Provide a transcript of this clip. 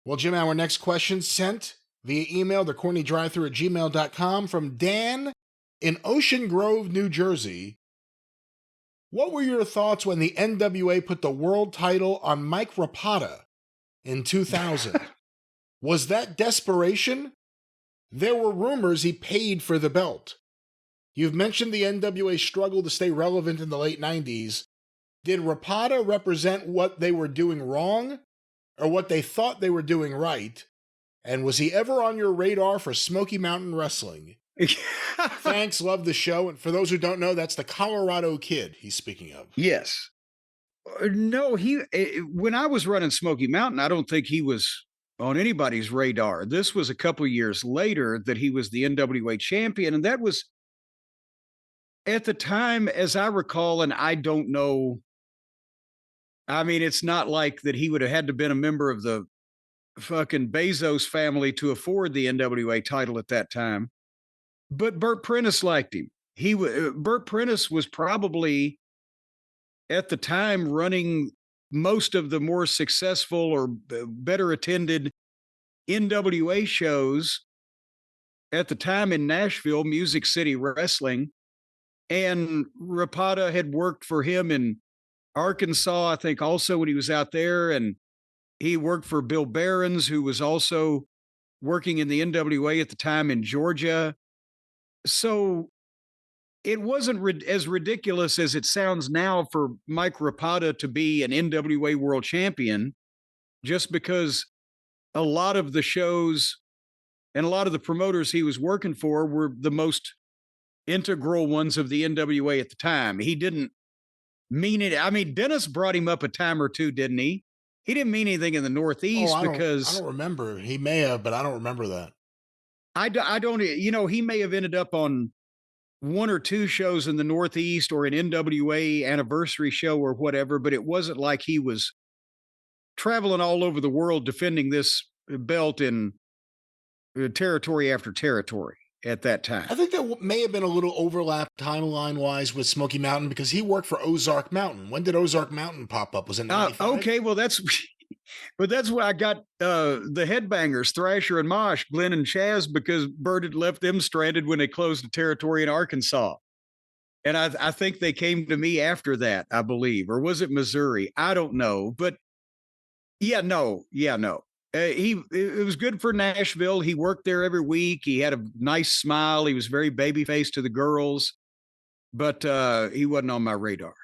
Well, Jim, our next question sent via email to CornyDriveThru@gmail.com from Dan in Ocean Grove, New Jersey. What were your thoughts when the NWA put the world title on Mike Rapata in 2000? Was that desperation? There were rumors he paid for the belt. You've mentioned the NWA struggle to stay relevant in the late 90s. Did Rapata represent what they were doing wrong or what they thought they were doing right? And was he ever on your radar for Smoky Mountain Wrestling? Thanks, love the show. And for those who don't know, that's the Colorado Kid he's speaking of. Yes. No, when I was running Smoky Mountain, I don't think he was on anybody's radar. This was a couple years later that he was the NWA champion. And that was at the time, as I recall, and I don't know. I mean, it's not like that he would have had to been a member of the fucking Bezos family to afford the NWA title at that time. But Burt Prentice liked him. Burt Prentice was probably at the time running most of the more successful or better attended NWA shows at the time in Nashville, Music City Wrestling. And Rapata had worked for him in Arkansas, I think also when he was out there. And he worked for Bill Behrens, who was also working in the NWA at the time in Georgia. So it wasn't as ridiculous as it sounds now for Mike Rapata to be an NWA world champion, just because a lot of the shows and a lot of the promoters he was working for were the most integral ones of the NWA at the time. He didn't mean it. I mean, Dennis brought him up a time or two, didn't he? He didn't mean anything in the Northeast because I don't remember. He may have, but I don't remember that. I don't, he may have ended up on one or two shows in the Northeast or an NWA anniversary show or whatever, but it wasn't like he was traveling all over the world defending this belt in territory after territory at that time. I think there may have been a little overlap timeline-wise with Smoky Mountain because he worked for Ozark Mountain. When did Ozark Mountain pop up? Was it 95? Okay, well, that's where I got the Headbangers, Thrasher and Mosh, Glenn and Chaz, because Burt had left them stranded when they closed the territory in Arkansas. And I think they came to me after that, I believe. Or was it Missouri? I don't know. But no. It was good for Nashville. He worked there every week. He had a nice smile. He was very babyface to the girls. But he wasn't on my radar.